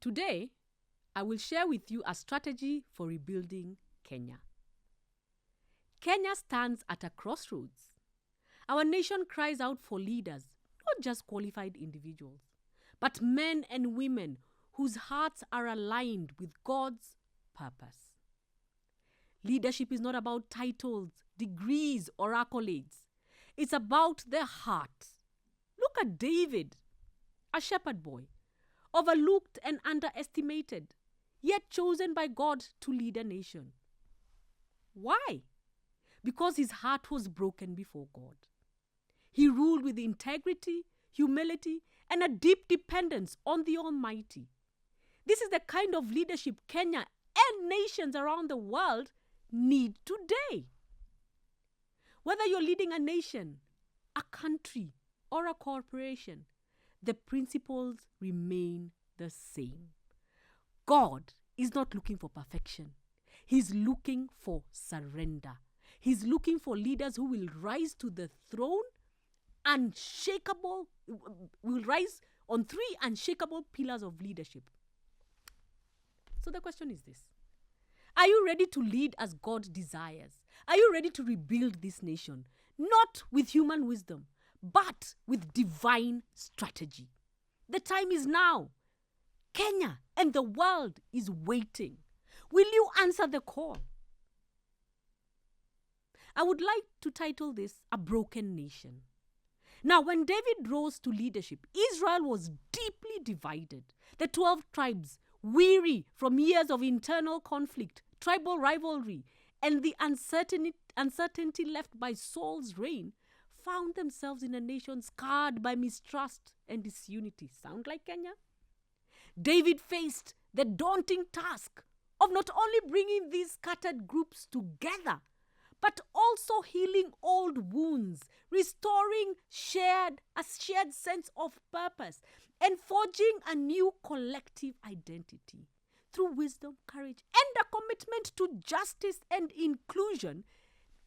Today, I will share with you a strategy for rebuilding Kenya. Kenya stands at a crossroads. Our nation cries out for leaders, not just qualified individuals, but men and women whose hearts are aligned with God's purpose. Leadership is not about titles, degrees, or accolades. It's about the heart. Look at David, a shepherd boy, overlooked and underestimated, yet chosen by God to lead a nation. Why? Because his heart was broken before God. He ruled with integrity, humility, and a deep dependence on the Almighty. This is the kind of leadership Kenya and nations around the world need today. Whether you're leading a nation, a country, or a corporation, the principles remain the same. God is not looking for perfection. He's looking for surrender. He's looking for leaders who will rise to the throne will rise on three unshakable pillars of leadership. So the question is this: are you ready to lead as God desires? Are you ready to rebuild this nation? Not with human wisdom, but with divine strategy. The time is now. Kenya and the world is waiting. Will you answer the call? I would like to title this A Broken Nation. Now, when David rose to leadership, Israel was deeply divided. The 12 tribes, weary from years of internal conflict, tribal rivalry, and the uncertainty left by Saul's reign, found themselves in a nation scarred by mistrust and disunity. Sound like Kenya? David faced the daunting task of not only bringing these scattered groups together, but also healing old wounds, restoring a shared sense of purpose, and forging a new collective identity. Through wisdom, courage, and a commitment to justice and inclusion,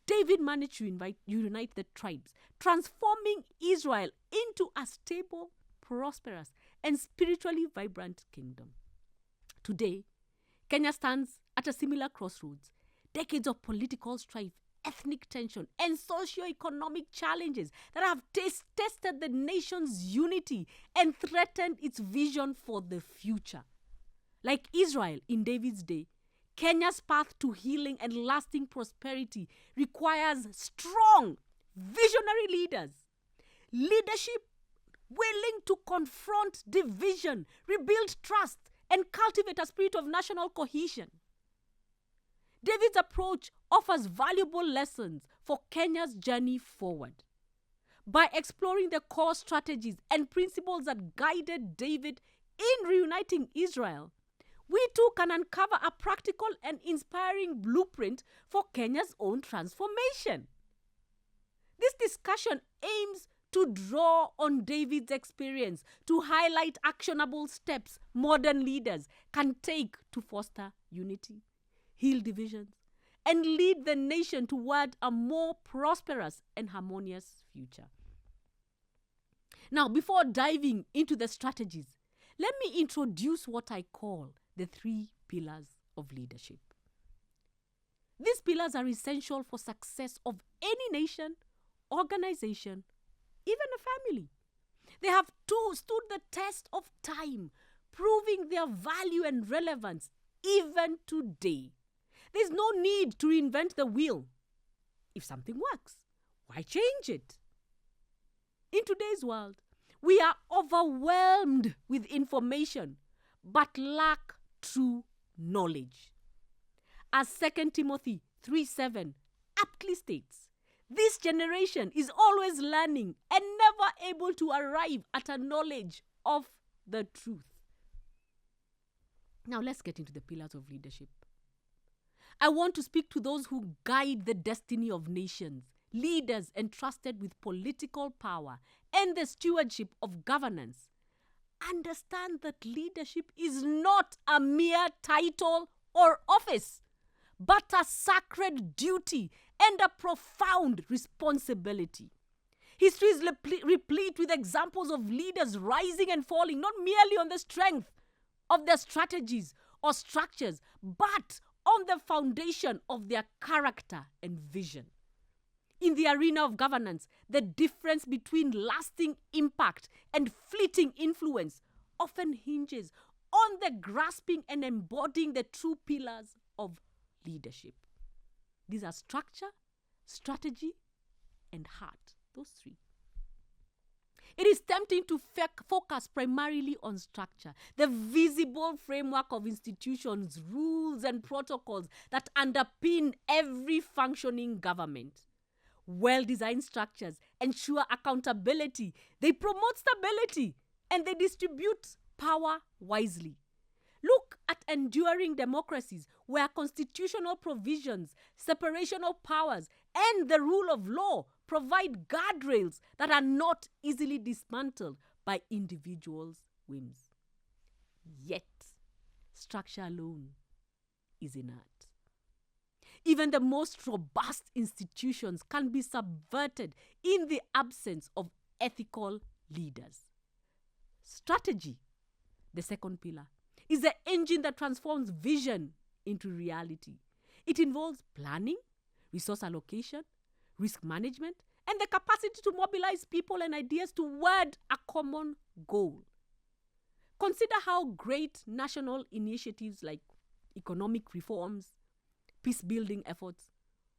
David managed to unite the tribes, transforming Israel into a stable, prosperous, and spiritually vibrant kingdom. Today, Kenya stands at a similar crossroads. Decades of political strife, ethnic tension, and socio-economic challenges that have tested the nation's unity and threatened its vision for the future. Like Israel in David's day, Kenya's path to healing and lasting prosperity requires strong, visionary leaders. Leadership willing to confront division, rebuild trust, and cultivate a spirit of national cohesion. David's approach offers valuable lessons for Kenya's journey forward. By exploring the core strategies and principles that guided David in reuniting Israel, we too can uncover a practical and inspiring blueprint for Kenya's own transformation. This discussion aims to draw on David's experience to highlight actionable steps modern leaders can take to foster unity, heal divisions, and lead the nation toward a more prosperous and harmonious future. Now, before diving into the strategies, let me introduce what I call the 3 pillars of leadership. These pillars are essential for success of any nation, organization, even a family. They have stood the test of time, proving their value and relevance even today. There's no need to reinvent the wheel. If something works, why change it? In today's world, we are overwhelmed with information, but lack true knowledge. As 2 Timothy 3:7 aptly states, this generation is always learning and never able to arrive at a knowledge of the truth. Now let's get into the pillars of leadership. I want to speak to those who guide the destiny of nations, leaders entrusted with political power and the stewardship of governance. Understand that leadership is not a mere title or office, but a sacred duty and a profound responsibility. History is replete with examples of leaders rising and falling, not merely on the strength of their strategies or structures, but on the foundation of their character and vision. In the arena of governance, the difference between lasting impact and fleeting influence often hinges on the grasping and embodying the true pillars of leadership. These are structure, strategy, and heart. Those three. It is tempting to focus primarily on structure, the visible framework of institutions, rules, and protocols that underpin every functioning government. Well-designed structures ensure accountability, they promote stability, and they distribute power wisely. Look at enduring democracies where constitutional provisions, separation of powers, and the rule of law provide guardrails that are not easily dismantled by individuals' whims. Yet, structure alone is inert. Even the most robust institutions can be subverted in the absence of ethical leaders. Strategy, the second pillar, is the engine that transforms vision into reality. It involves planning, resource allocation, risk management, and the capacity to mobilize people and ideas toward a common goal. Consider how great national initiatives like economic reforms, peace-building efforts,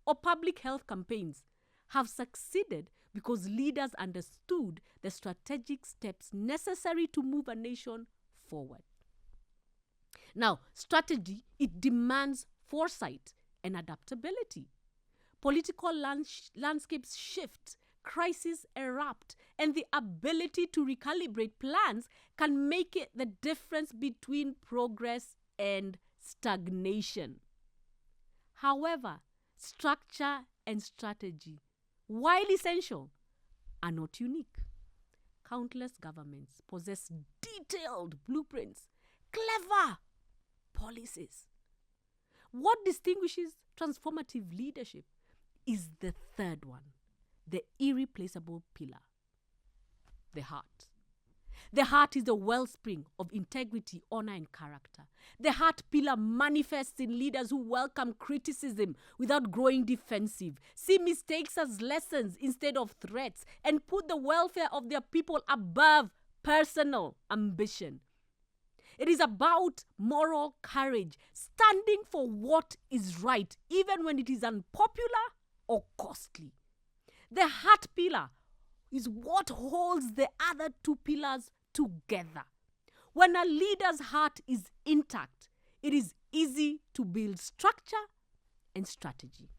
or public health campaigns have succeeded because leaders understood the strategic steps necessary to move a nation forward. Now, strategy, it demands foresight and adaptability. Political landscapes shift, crises erupt, and the ability to recalibrate plans can make it the difference between progress and stagnation. However, structure and strategy, while essential, are not unique. Countless governments possess detailed blueprints, clever policies. What distinguishes transformative leadership is the third one, the irreplaceable pillar, the heart. The heart is the wellspring of integrity, honor, and character. The heart pillar manifests in leaders who welcome criticism without growing defensive, see mistakes as lessons instead of threats, and put the welfare of their people above personal ambition. It is about moral courage, standing for what is right, even when it is unpopular or costly. The heart pillar is what holds the other two pillars together. When a leader's heart is intact, it is easy to build structure and strategy.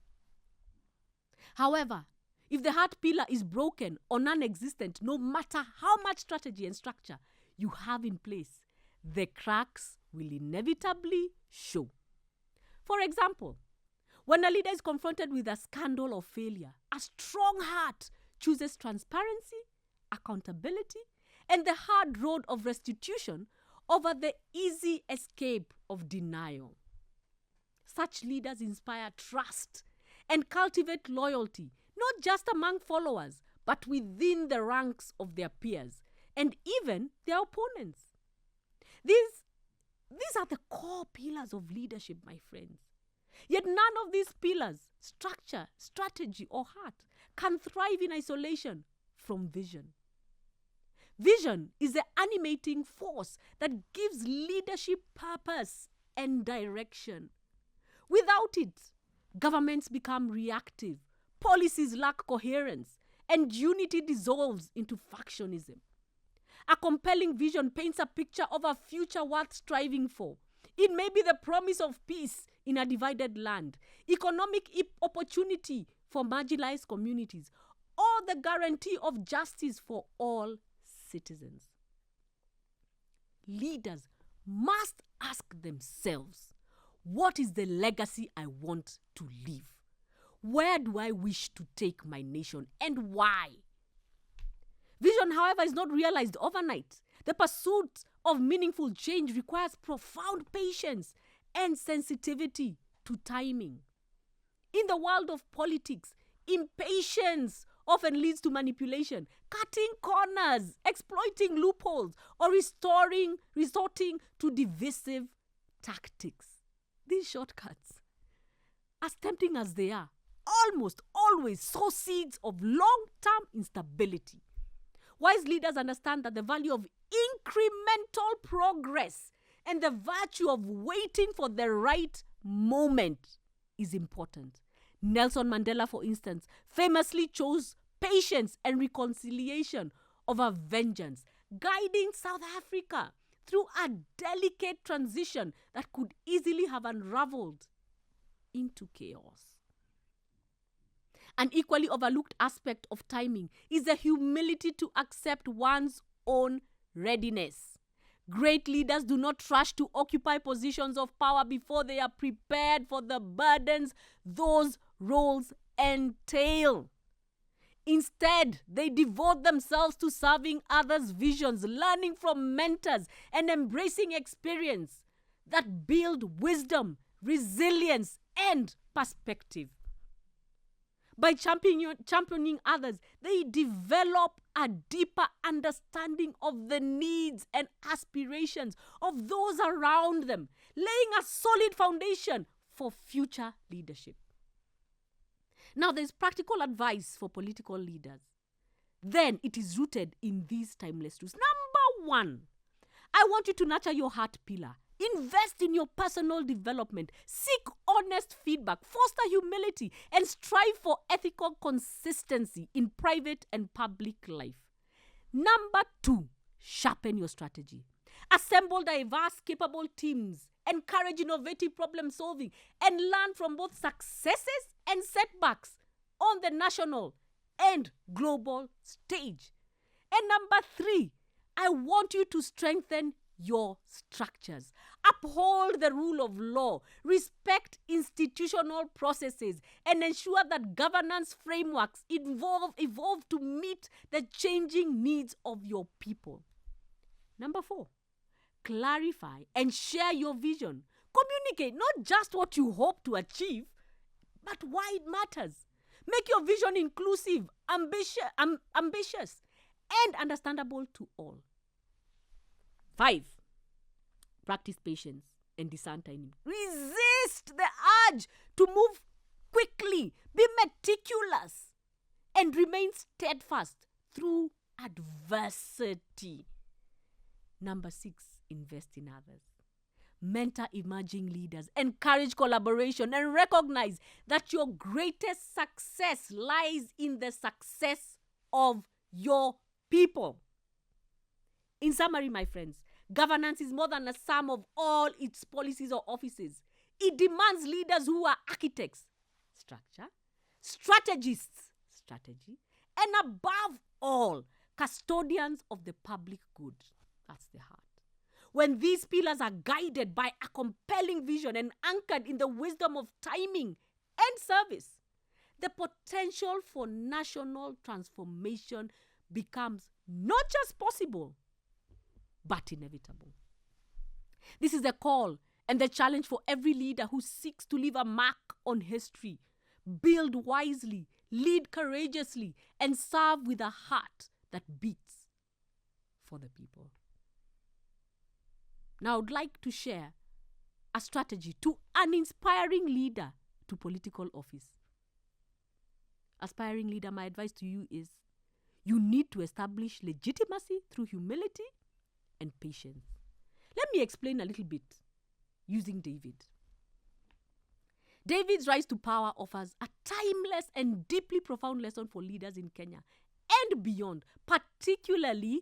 However, if the heart pillar is broken or non-existent, no matter how much strategy and structure you have in place, the cracks will inevitably show. For example, when a leader is confronted with a scandal or failure, a strong heart chooses transparency, accountability, and the hard road of restitution over the easy escape of denial. Such leaders inspire trust and cultivate loyalty, not just among followers, but within the ranks of their peers and even their opponents. These are the core pillars of leadership, my friends. Yet none of these pillars, structure, strategy, or heart, can thrive in isolation from vision. Vision is the animating force that gives leadership purpose and direction. Without it, governments become reactive, policies lack coherence, and unity dissolves into factionism. A compelling vision paints a picture of a future worth striving for. It may be the promise of peace in a divided land, economic opportunity for marginalized communities, or the guarantee of justice for all citizens. Leaders must ask themselves, what is the legacy I want to leave? Where do I wish to take my nation, and why? Vision, however, is not realized overnight. The pursuit of meaningful change requires profound patience and sensitivity to timing. In the world of politics, impatience often leads to manipulation, cutting corners, exploiting loopholes, or resorting to divisive tactics. These shortcuts, as tempting as they are, almost always sow seeds of long-term instability. Wise leaders understand that the value of incremental progress and the virtue of waiting for the right moment is important. Nelson Mandela, for instance, famously chose patience and reconciliation over vengeance, guiding South Africa through a delicate transition that could easily have unraveled into chaos. An equally overlooked aspect of timing is the humility to accept one's own readiness. Great leaders do not rush to occupy positions of power before they are prepared for the burdens those roles entail. Instead, they devote themselves to serving others' visions, learning from mentors, and embracing experience that build wisdom, resilience, and perspective. By championing others, they develop a deeper understanding of the needs and aspirations of those around them, laying a solid foundation for future leadership. Now, there's practical advice for political leaders. Then it is rooted in these timeless truths. Number 1, I want you to nurture your heart pillar. Invest in your personal development. Seek honest feedback. Foster humility and strive for ethical consistency in private and public life. Number 2, sharpen your strategy. Assemble diverse, capable teams. Encourage innovative problem solving and learn from both successes and setbacks on the national and global stage. And number 3, I want you to strengthen your structures. Uphold the rule of law, respect institutional processes, and ensure that governance frameworks evolve to meet the changing needs of your people. Number 4, clarify and share your vision. Communicate not just what you hope to achieve, but why it matters. Make your vision inclusive, ambitious, and understandable to all. 5, practice patience and discern timing. Resist the urge to move quickly. Be meticulous and remain steadfast through adversity. Number 6, invest in others. Mentor emerging leaders. Encourage collaboration and recognize that your greatest success lies in the success of your people. In summary, my friends, governance is more than a sum of all its policies or offices. It demands leaders who are architects, structure, strategists, strategy, and above all, custodians of the public good. That's the heart. When these pillars are guided by a compelling vision and anchored in the wisdom of timing and service, the potential for national transformation becomes not just possible, but inevitable. This is the call and the challenge for every leader who seeks to leave a mark on history, build wisely, lead courageously, and serve with a heart that beats for the people. Now, I would like to share a strategy to an inspiring leader to political office. Aspiring leader, my advice to you is you need to establish legitimacy through humility and patience. Let me explain a little bit using David. David's rise to power offers a timeless and deeply profound lesson for leaders in Kenya and beyond, particularly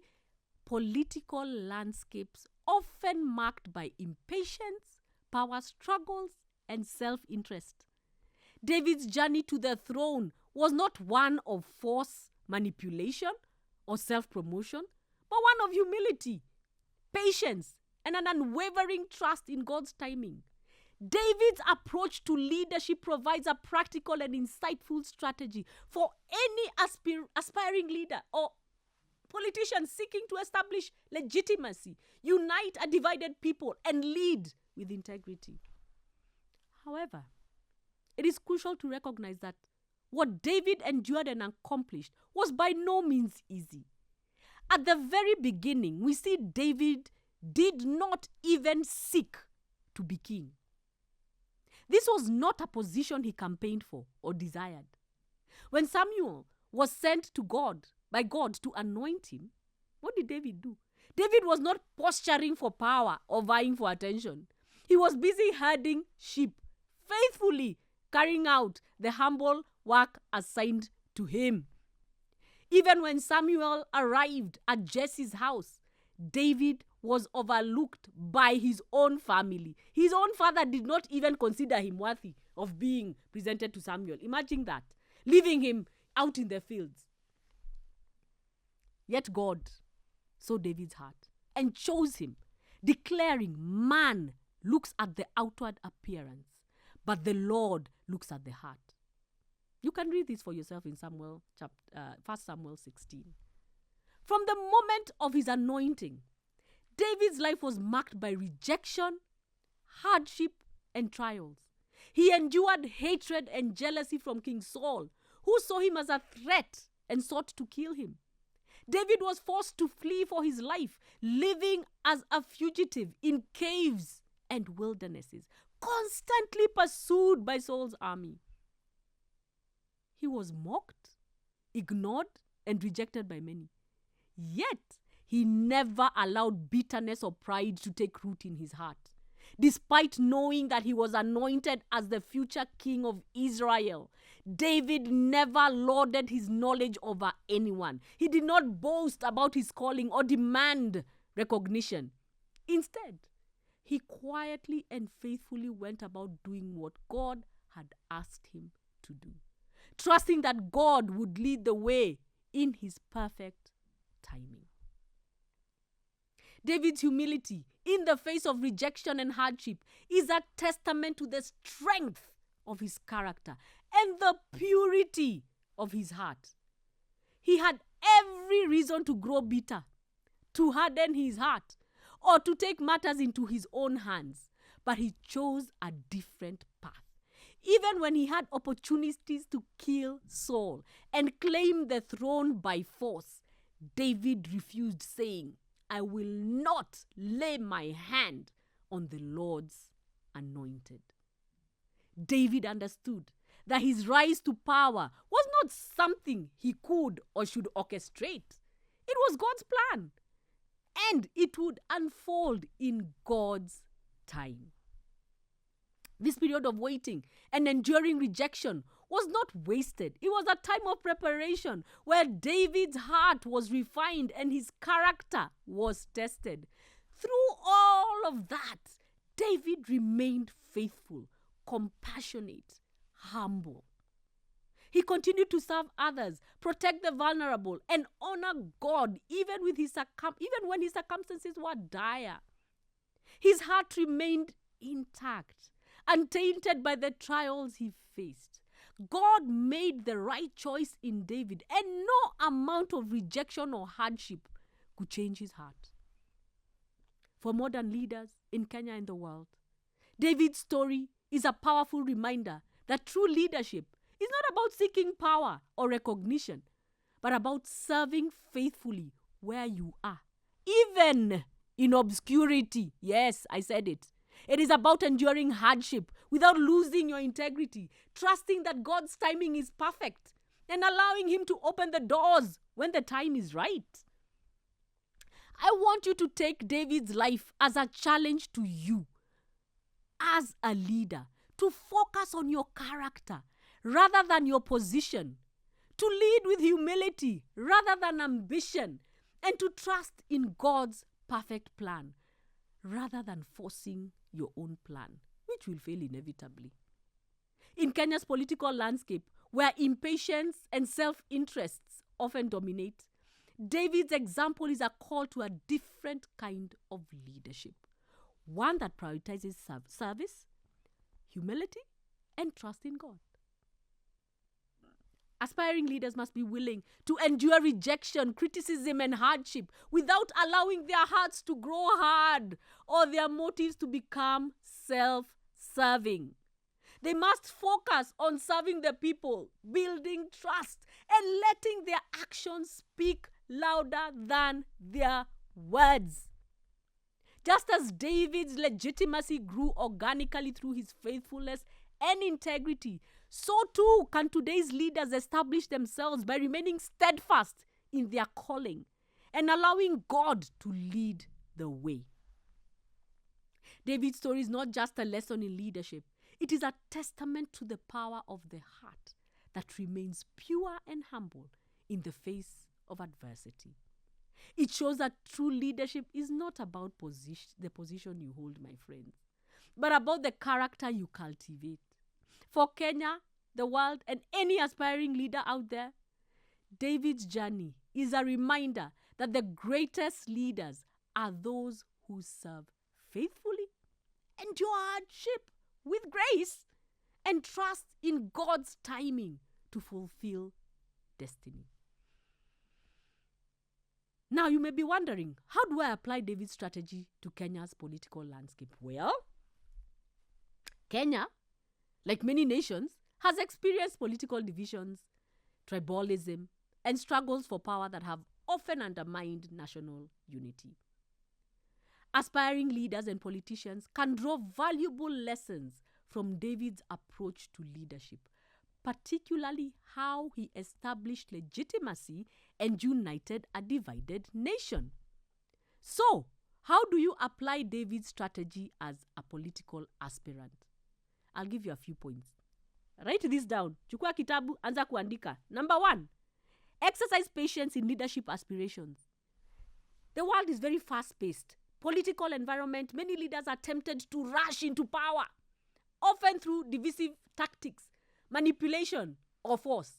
political landscapes often marked by impatience, power struggles, and self-interest. David's journey to the throne was not one of force, manipulation, or self-promotion, but one of humility, patience, and an unwavering trust in God's timing. David's approach to leadership provides a practical and insightful strategy for any aspiring leader or politician seeking to establish legitimacy, unite a divided people, and lead with integrity. However, it is crucial to recognize that what David endured and accomplished was by no means easy. At the very beginning, we see David did not even seek to be king. This was not a position he campaigned for or desired. When Samuel was sent to God by God to anoint him, what did David do? David was not posturing for power or vying for attention. He was busy herding sheep, faithfully carrying out the humble work assigned to him. Even when Samuel arrived at Jesse's house, David was overlooked by his own family. His own father did not even consider him worthy of being presented to Samuel. Imagine that, leaving him out in the fields. Yet God saw David's heart and chose him, declaring, "Man looks at the outward appearance, but the Lord looks at the heart." You can read this for yourself in 1 Samuel 16. From the moment of his anointing, David's life was marked by rejection, hardship, and trials. He endured hatred and jealousy from King Saul, who saw him as a threat and sought to kill him. David was forced to flee for his life, living as a fugitive in caves and wildernesses, constantly pursued by Saul's army. He was mocked, ignored, and rejected by many. Yet, he never allowed bitterness or pride to take root in his heart. Despite knowing that he was anointed as the future king of Israel, David never lauded his knowledge over anyone. He did not boast about his calling or demand recognition. Instead, he quietly and faithfully went about doing what God had asked him to do, trusting that God would lead the way in his perfect timing. David's humility in the face of rejection and hardship is a testament to the strength of his character and the purity of his heart. He had every reason to grow bitter, to harden his heart, or to take matters into his own hands, but he chose a different path. Even when he had opportunities to kill Saul and claim the throne by force, David refused, saying, "I will not lay my hand on the Lord's anointed." David understood that his rise to power was not something he could or should orchestrate. It was God's plan, and it would unfold in God's time. This period of waiting and enduring rejection was not wasted. It was a time of preparation where David's heart was refined and his character was tested. Through all of that, David remained faithful, compassionate, humble. He continued to serve others, protect the vulnerable, and honor God even when his circumstances were dire. His heart remained intact, untainted by the trials he faced. God made the right choice in David, and no amount of rejection or hardship could change his heart. For modern leaders in Kenya and the world, David's story is a powerful reminder that true leadership is not about seeking power or recognition, but about serving faithfully where you are, even in obscurity. Yes, I said it. It is about enduring hardship without losing your integrity, trusting that God's timing is perfect, and allowing Him to open the doors when the time is right. I want you to take David's life as a challenge to you, as a leader, to focus on your character rather than your position, to lead with humility rather than ambition, and to trust in God's perfect plan rather than forcing your own plan, which will fail inevitably. In Kenya's political landscape, where impatience and self-interests often dominate, David's example is a call to a different kind of leadership, one that prioritizes service, humility, and trust in God. Aspiring leaders must be willing to endure rejection, criticism, and hardship without allowing their hearts to grow hard or their motives to become self-serving. They must focus on serving the people, building trust, and letting their actions speak louder than their words. Just as David's legitimacy grew organically through his faithfulness and integrity, so too can today's leaders establish themselves by remaining steadfast in their calling and allowing God to lead the way. David's story is not just a lesson in leadership. It is a testament to the power of the heart that remains pure and humble in the face of adversity. It shows that true leadership is not about the position you hold, my friends, but about the character you cultivate. For Kenya, the world, and any aspiring leader out there, David's journey is a reminder that the greatest leaders are those who serve faithfully, endure hardship with grace, and trust in God's timing to fulfill destiny. Now, you may be wondering, how do I apply David's strategy to Kenya's political landscape? Well, Kenya, like many nations, has experienced political divisions, tribalism, and struggles for power that have often undermined national unity. Aspiring leaders and politicians can draw valuable lessons from David's approach to leadership, particularly how he established legitimacy and united a divided nation. So, how do you apply David's strategy as a political aspirant? I'll give you a few points. Write this down. Chukua kitabu, anza kuandika. Number 1, exercise patience in leadership aspirations. The world is very fast-paced. Political environment, many leaders are tempted to rush into power, often through divisive tactics, manipulation, or force.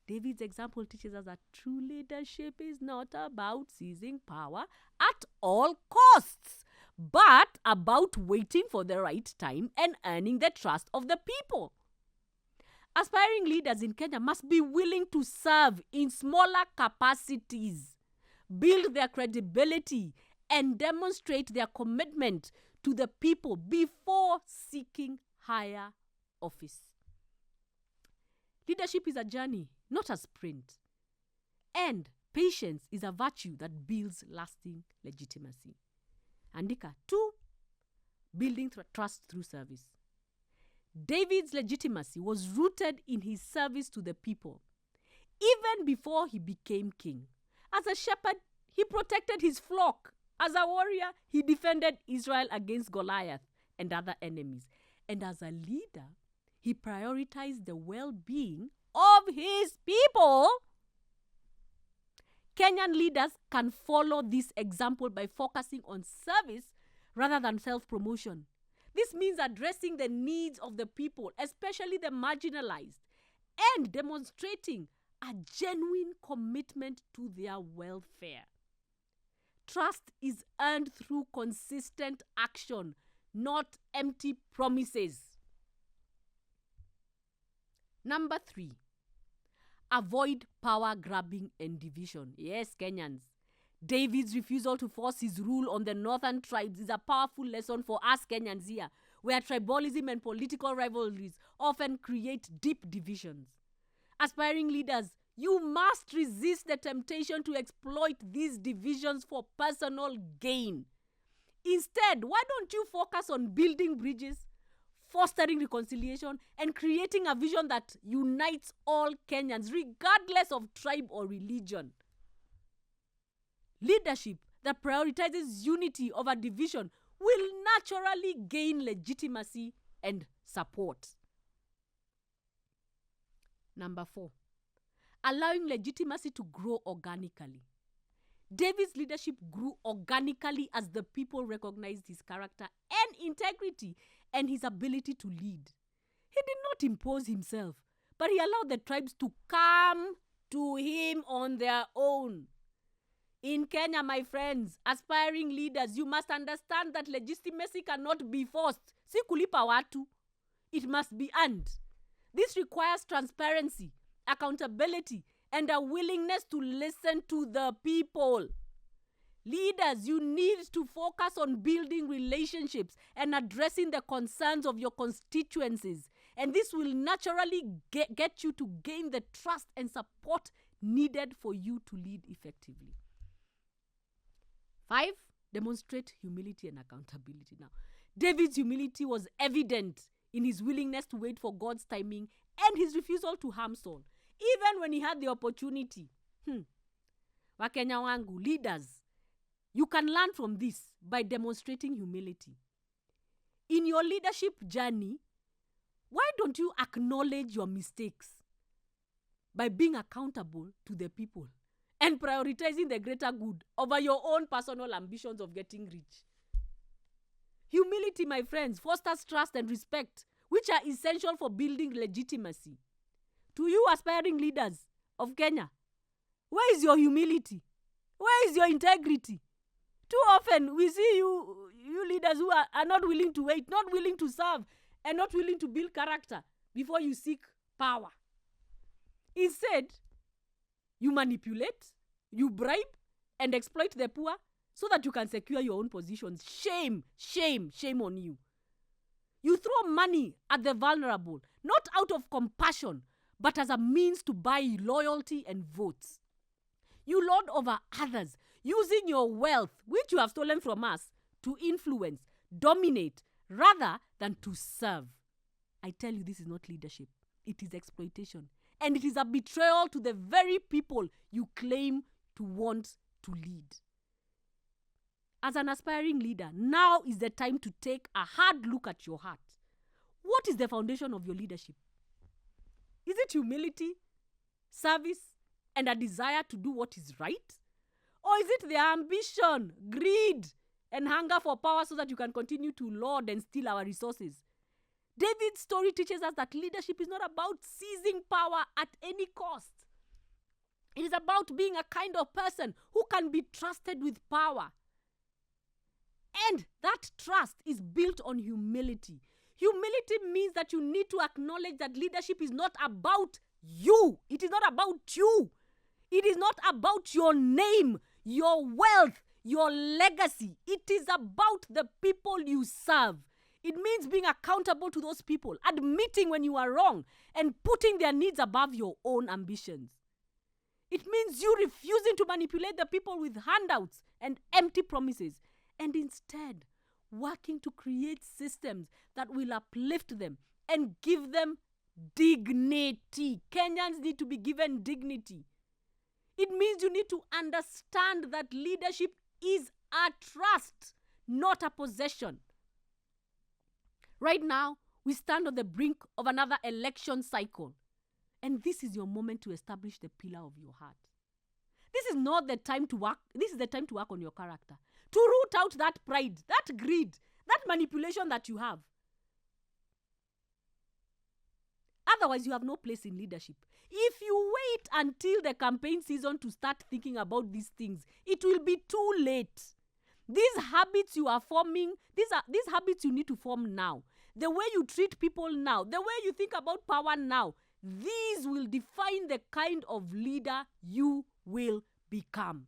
David's example teaches us that true leadership is not about seizing power at all costs, but about waiting for the right time and earning the trust of the people. Aspiring leaders in Kenya must be willing to serve in smaller capacities, build their credibility, and demonstrate their commitment to the people before seeking higher office. Leadership is a journey, not a sprint. And patience is a virtue that builds lasting legitimacy. Andika. 2, building trust through service. David's legitimacy was rooted in his service to the people. Even before he became king, as a shepherd, he protected his flock. As a warrior, he defended Israel against Goliath and other enemies. And as a leader, he prioritized the well-being of his people. Kenyan leaders can follow this example by focusing on service rather than self-promotion. This means addressing the needs of the people, especially the marginalized, and demonstrating a genuine commitment to their welfare. Trust is earned through consistent action, not empty promises. Number 3, avoid power grabbing and division. Yes, Kenyans. David's refusal to force his rule on the northern tribes is a powerful lesson for us Kenyans here, where tribalism and political rivalries often create deep divisions. Aspiring leaders, you must resist the temptation to exploit these divisions for personal gain. Instead, why don't you focus on building bridges, fostering reconciliation, and creating a vision that unites all Kenyans, regardless of tribe or religion? Leadership that prioritizes unity over division will naturally gain legitimacy and support. Number 4, allowing legitimacy to grow organically. David's leadership grew organically as the people recognized his character and integrity and his ability to lead. He did not impose himself, but he allowed the tribes to come to him on their own. In Kenya, my friends, aspiring leaders, you must understand that legitimacy cannot be forced. Si kulipa watu. It must be earned. This requires transparency, accountability, and a willingness to listen to the people. Leaders, you need to focus on building relationships and addressing the concerns of your constituencies. And this will naturally get you to gain the trust and support needed for you to lead effectively. 5, demonstrate humility and accountability. Now, David's humility was evident in his willingness to wait for God's timing and his refusal to harm Saul, even when he had the opportunity. Wakenya wangu, leaders, you can learn from this by demonstrating humility. In your leadership journey, why don't you acknowledge your mistakes by being accountable to the people and prioritizing the greater good over your own personal ambitions of getting rich? Humility, my friends, fosters trust and respect, which are essential for building legitimacy. To you aspiring leaders of Kenya, where is your humility? Where is your integrity? Too often we see you leaders who are not willing to wait, not willing to serve, and not willing to build character before you seek power. Instead, you manipulate, you bribe, and exploit the poor so that you can secure your own positions. Shame, shame, shame on you. You throw money at the vulnerable, not out of compassion, but as a means to buy loyalty and votes. You lord over others, using your wealth, which you have stolen from us, to influence, dominate, rather than to serve. I tell you, this is not leadership. It is exploitation. And it is a betrayal to the very people you claim to want to lead. As an aspiring leader, now is the time to take a hard look at your heart. What is the foundation of your leadership? Is it humility, service, and a desire to do what is right? Or is it the ambition, greed, and hunger for power so that you can continue to lord and steal our resources? David's story teaches us that leadership is not about seizing power at any cost. It is about being a kind of person who can be trusted with power. And that trust is built on humility. Humility means that you need to acknowledge that leadership is not about you. It is not about you. It is not about your name, your wealth, your legacy. It is about the people you serve. It means being accountable to those people, admitting when you are wrong, and putting their needs above your own ambitions. It means you refusing to manipulate the people with handouts and empty promises, and instead working to create systems that will uplift them and give them dignity. Kenyans need to be given dignity. It means you need to understand that leadership is a trust, not a possession. Right now, we stand on the brink of another election cycle. And this is your moment to establish the pillar of your heart. This is not the time to work. This is the time to work on your character. To root out that pride, that greed, that manipulation that you have. Otherwise, you have no place in leadership. If you wait until the campaign season to start thinking about these things, it will be too late. These habits you are forming, these habits you need to form now. The way you treat people now, the way you think about power now, these will define the kind of leader you will become.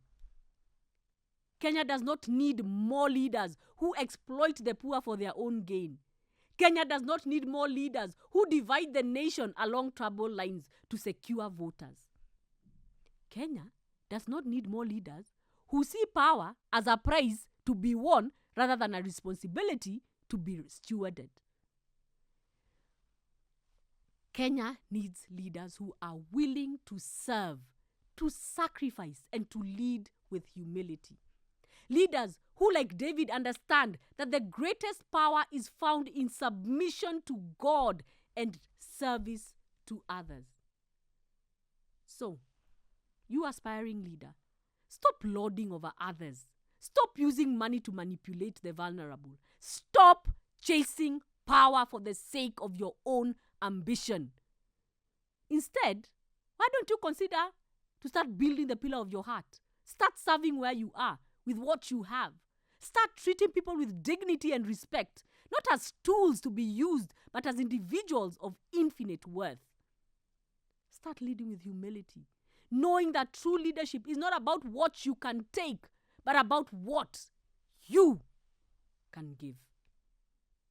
Kenya does not need more leaders who exploit the poor for their own gain. Kenya does not need more leaders who divide the nation along trouble lines to secure voters. Kenya does not need more leaders who see power as a prize to be won rather than a responsibility to be stewarded. Kenya needs leaders who are willing to serve, to sacrifice, and to lead with humility. Leaders who, like David, understand that the greatest power is found in submission to God and service to others. So, you aspiring leader, stop lording over others. Stop using money to manipulate the vulnerable. Stop chasing power for the sake of your own ambition. Instead, why don't you consider to start building the pillar of your heart? Start serving where you are with what you have. Start treating people with dignity and respect, not as tools to be used, but as individuals of infinite worth. Start leading with humility, knowing that true leadership is not about what you can take, but about what you can give.